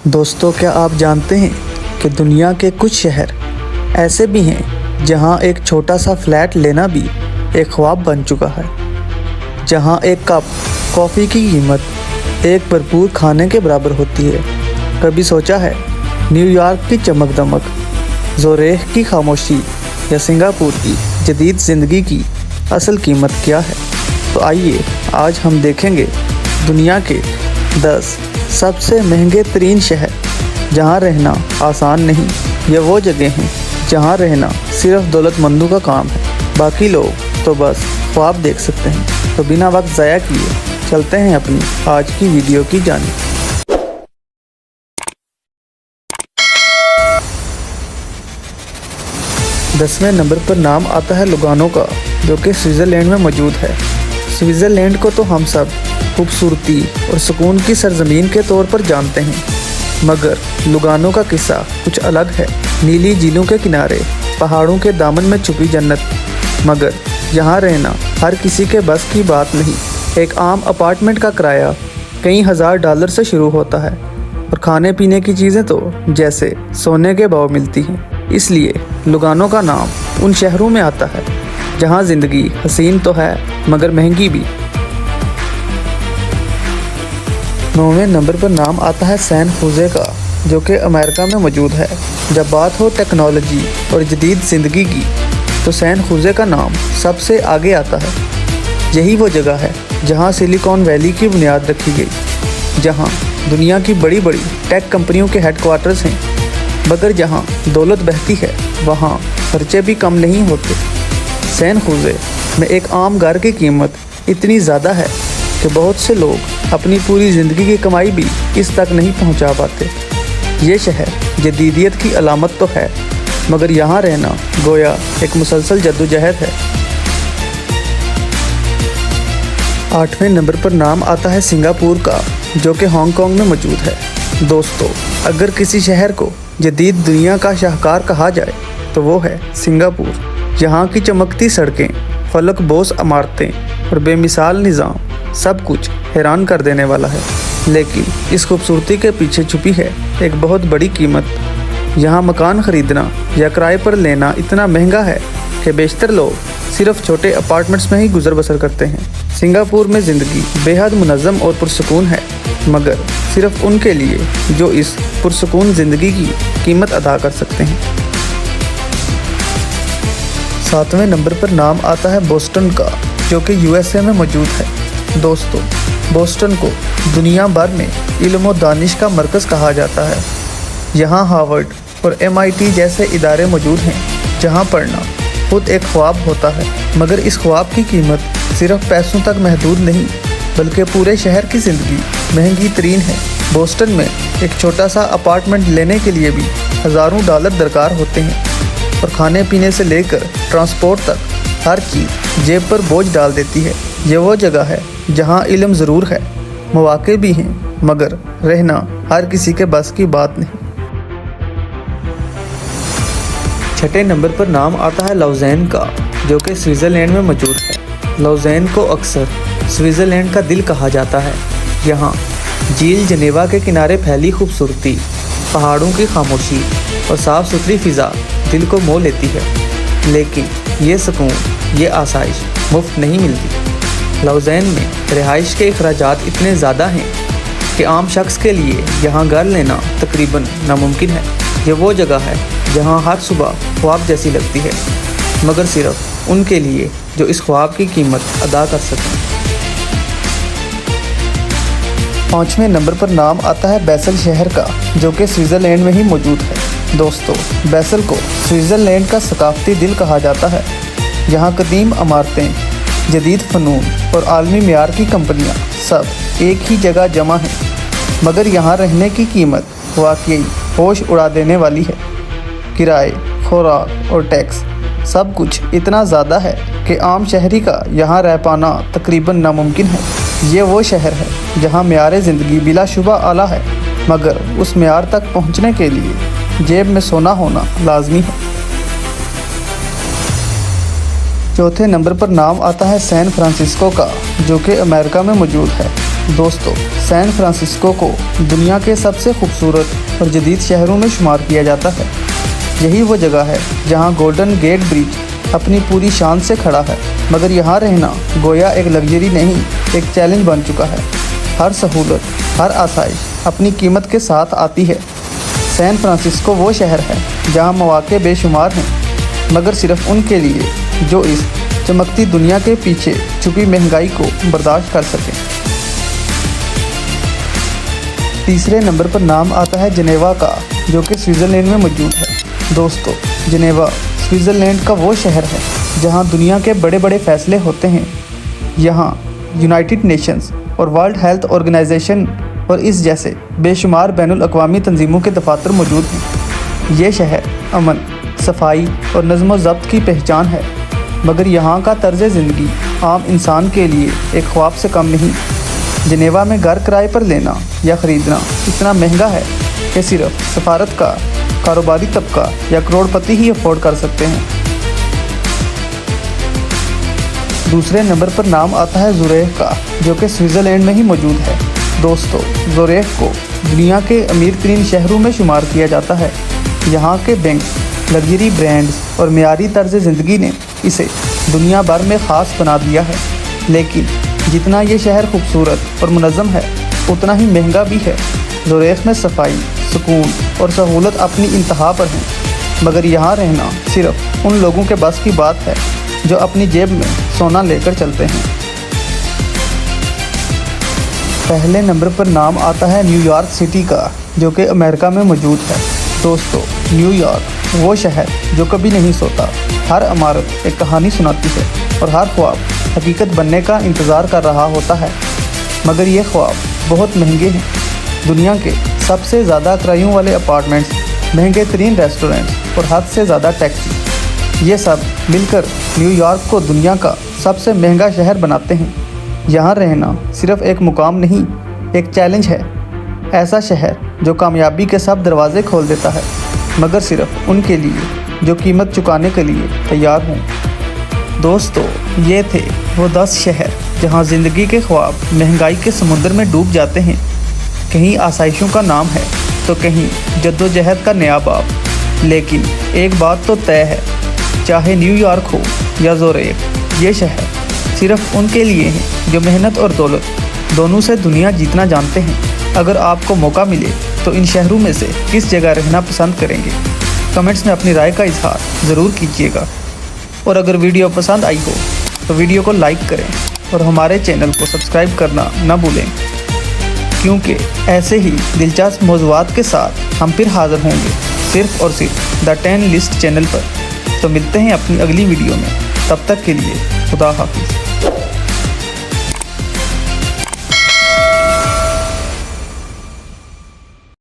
दोस्तों, क्या आप जानते हैं कि दुनिया के कुछ शहर ऐसे भी हैं जहां एक छोटा सा फ्लैट लेना भी एक ख्वाब बन चुका है, जहां एक कप कॉफ़ी की कीमत एक भरपूर खाने के बराबर होती है। कभी सोचा है न्यूयॉर्क की चमक दमक, ज़ुरैख की खामोशी या सिंगापुर की जदीद ज़िंदगी की असल कीमत क्या है? तो आइए आज हम देखेंगे दुनिया के 10 सबसे महंगे तरीन शहर जहां रहना आसान नहीं। ये वो जगह हैं जहां रहना सिर्फ दौलतमंदों का काम है, बाकी लोग तो बस ख्वाब देख सकते हैं। तो बिना वक्त ज़ाया किए चलते हैं अपनी आज की वीडियो की जानिब। दसवें नंबर पर नाम आता है लुगानो का, जो कि स्विट्ज़रलैंड में मौजूद है। स्विट्ज़रलैंड को तो हम सब खूबसूरती और सुकून की सरजमीन के तौर पर जानते हैं, मगर लुगानो का किस्सा कुछ अलग है। नीली झीलों के किनारे, पहाड़ों के दामन में छुपी जन्नत, मगर यहाँ रहना हर किसी के बस की बात नहीं। एक आम अपार्टमेंट का किराया कई हज़ार डॉलर से शुरू होता है और खाने पीने की चीज़ें तो जैसे सोने के भाव मिलती हैं। इसलिए लुगानो का नाम उन शहरों में आता है जहाँ ज़िंदगी हसीन तो है मगर महंगी भी। 9वें नंबर पर नाम आता है सैन होजे का, जो कि अमेरिका में मौजूद है। जब बात हो टेक्नोलॉजी और जदीद ज़िंदगी की तो सैन होजे का नाम सबसे आगे आता है। यही वो जगह है जहाँ सिलिकॉन वैली की बुनियाद रखी गई, जहाँ दुनिया की बड़ी बड़ी टेक कंपनियों के हेडक्वार्टर्स हैं। मगर जहाँ दौलत बहती है वहाँ खर्चे भी कम नहीं होते। सैन होजे में एक आम घर की कीमत इतनी ज़्यादा है कि बहुत से लोग अपनी पूरी ज़िंदगी की कमाई भी इस तक नहीं पहुँचा पाते। ये शहर जदीदियत की अलामत तो है, मगर यहाँ रहना गोया एक मुसलसल जद्दोजहद है। 8वें नंबर पर नाम आता है सिंगापुर का, जो कि हांगकांग में मौजूद है। दोस्तों, अगर किसी शहर को जदीद दुनिया का शाहकार कहा जाए तो वो है सिंगापुर। यहाँ की चमकती सड़कें, फलक बोस इमारतें और बेमिसाल निज़ाम सब कुछ हैरान कर देने वाला है। लेकिन इस खूबसूरती के पीछे छुपी है एक बहुत बड़ी कीमत। यहाँ मकान ख़रीदना या किराए पर लेना इतना महंगा है कि बेशतर लोग सिर्फ छोटे अपार्टमेंट्स में ही गुजर बसर करते हैं। सिंगापुर में ज़िंदगी बेहद मुनज़्ज़म और पुरसुकून है, मगर सिर्फ उनके लिए जो इस पुरसुकून ज़िंदगी की कीमत अदा कर सकते हैं। 7वें नंबर पर नाम आता है बोस्टन का, जो कि यूएसए में मौजूद है। दोस्तों, बोस्टन को दुनिया भर में इल्म और दानिश का मरकज़ कहा जाता है। यहाँ हार्वर्ड और MIT जैसे इदारे मौजूद हैं जहाँ पढ़ना खुद एक ख्वाब होता है। मगर इस ख्वाब की कीमत सिर्फ पैसों तक महदूद नहीं, बल्कि पूरे शहर की ज़िंदगी महंगी तरीन है। बोस्टन में एक छोटा सा अपार्टमेंट लेने के लिए भी हज़ारों डॉलर दरकार होते हैं, और खाने पीने से लेकर ट्रांसपोर्ट तक हर चीज़ जेब पर बोझ डाल देती है। ये वो जगह है जहाँ इल्म ज़रूर है, मौक़े भी हैं, मगर रहना हर किसी के बस की बात नहीं। 6ठे नंबर पर नाम आता है लाउज़ेन का, जो कि स्विट्ज़रलैंड में मौजूद है। लाउज़ेन को अक्सर स्विट्ज़रलैंड का दिल कहा जाता है। यहाँ झील जनेवा के किनारे फैली खूबसूरती, पहाड़ों की खामोशी और साफ़ सुथरी फ़िज़ा दिल को मोह लेती है। लेकिन ये सुकून, ये आसाइश मुफ्त नहीं मिलती। लाउज़ेन में रिहाइश के अखराजात इतने ज़्यादा हैं कि आम शख्स के लिए यहाँ घर लेना तकरीबन नामुमकिन है। ये वो जगह है जहाँ हर सुबह ख्वाब जैसी लगती है, मगर सिर्फ उनके लिए जो इस ख्वाब की कीमत अदा कर सकें। 5वें नंबर पर नाम आता है बैसल शहर का, जो कि स्विट्ज़रलैंड में ही मौजूद है। दोस्तों, बैसल को स्विट्ज़रलैंड का सकाफ़ती दिल कहा जाता है। यहाँ कदीम इमारतें, जदीद फ़नून और आलमी मेयार की कंपनियाँ सब एक ही जगह जमा हैं, मगर यहाँ रहने की कीमत वाकई होश उड़ा देने वाली है। किराए, खुराक और टैक्स सब कुछ इतना ज़्यादा है कि आम शहरी का यहाँ रह पाना तकरीबन नामुमकिन है। ये वो शहर है जहाँ मेयार ज़िंदगी बिलाशुबा आला है, मगर उस मेयार तक पहुँचने के लिए जेब में सोना होना लाजमी है। 4थे नंबर पर नाम आता है सैन फ्रांसिस्को का, जो कि अमेरिका में मौजूद है। दोस्तों, सैन फ्रांसिस्को को दुनिया के सबसे खूबसूरत और जदीद शहरों में शुमार किया जाता है। यही वो जगह है जहां गोल्डन गेट ब्रिज अपनी पूरी शान से खड़ा है, मगर यहाँ रहना गोया एक लग्जरी नहीं, एक चैलेंज बन चुका है। हर सहूलत, हर आसाइश अपनी कीमत के साथ आती है। सैन फ्रांसिस्को वो शहर है जहाँ मौके बेशुमार हैं, मगर सिर्फ उनके लिए जो इस चमकती दुनिया के पीछे छुपी महंगाई को बर्दाश्त कर सकें। तीसरे नंबर पर नाम आता है जनेवा का, जो कि स्विट्ज़रलैंड में मौजूद है। दोस्तों, जनेवा स्विट्ज़रलैंड का वो शहर है जहां दुनिया के बड़े बड़े फैसले होते हैं। यहां यूनाइटेड नेशंस और वर्ल्ड हेल्थ ऑर्गेनाइजेशन और इस जैसे बेशुमार बैनुल अक़वामी तंजीमों के दफातर मौजूद हैं। ये शहर अमन, सफाई और नज़्म व ज़ब्त की पहचान है, मगर यहाँ का तर्ज़ ज़िंदगी आम इंसान के लिए एक ख्वाब से कम नहीं। जनेवा में घर किराए पर लेना या ख़रीदना इतना महंगा है कि सिर्फ सफारत का कारोबारी तबका या करोड़पति ही अफोर्ड कर सकते हैं। दूसरे नंबर पर नाम आता है ज़ुरेह का, जो कि स्विट्ज़रलैंड में ही मौजूद है। दोस्तों, ज़ुरेह को दुनिया के अमीर तरीन शहरों में शुमार किया जाता है। यहाँ के बैंक, लग्जरी ब्रांड्स और मेयारी तर्ज़ ज़िंदगी ने इसे दुनिया भर में ख़ास बना दिया है। लेकिन जितना ये शहर खूबसूरत और मुनज़्ज़म है, उतना ही महंगा भी है। ज़ुरेह में सफाई, सुकून और सहूलत अपनी इंतहा पर हैं, मगर यहाँ रहना सिर्फ उन लोगों के बस की बात है जो अपनी जेब में सोना लेकर चलते हैं। पहले नंबर पर नाम आता है न्यूयॉर्क सिटी का, जो कि अमेरिका में मौजूद है। दोस्तों, न्यूयॉर्क वो शहर जो कभी नहीं सोता। हर इमारत एक कहानी सुनाती है और हर ख्वाब हकीकत बनने का इंतज़ार कर रहा होता है, मगर ये ख्वाब बहुत महंगे हैं। दुनिया के सबसे ज़्यादा किरायों वाले अपार्टमेंट्स, महंगे तरीन रेस्टोरेंट्स और हद से ज़्यादा टैक्सी, ये सब मिलकर न्यूयॉर्क को दुनिया का सबसे महंगा शहर बनाते हैं। यहाँ रहना सिर्फ एक मुकाम नहीं, एक चैलेंज है। ऐसा शहर जो कामयाबी के सब दरवाजे खोल देता है, मगर सिर्फ उनके लिए जो कीमत चुकाने के लिए तैयार हों। दोस्तों, ये थे वो 10 शहर जहाँ ज़िंदगी के ख्वाब महंगाई के समुंदर में डूब जाते हैं। कहीं आसाइशों का नाम है तो कहीं जद्दोजहद का नया बाब, लेकिन एक बात तो तय है, चाहे न्यूयॉर्क हो या ज़ुरेह, ये शहर सिर्फ उनके लिए हैं जो मेहनत और दौलत दोनों से दुनिया जीतना जानते हैं। अगर आपको मौका मिले तो इन शहरों में से किस जगह रहना पसंद करेंगे? कमेंट्स में अपनी राय का इजहार ज़रूर कीजिएगा। और अगर वीडियो पसंद आई हो तो वीडियो को लाइक करें और हमारे चैनल को सब्सक्राइब करना न भूलें, क्योंकि ऐसे ही दिलचस्प मौज़ूआत के साथ हम फिर हाज़िर होंगे सिर्फ़ और सिर्फ द 10 लिस्ट चैनल पर। तो मिलते हैं अपनी अगली वीडियो में, तब तक के लिए खुदा हाफिज़।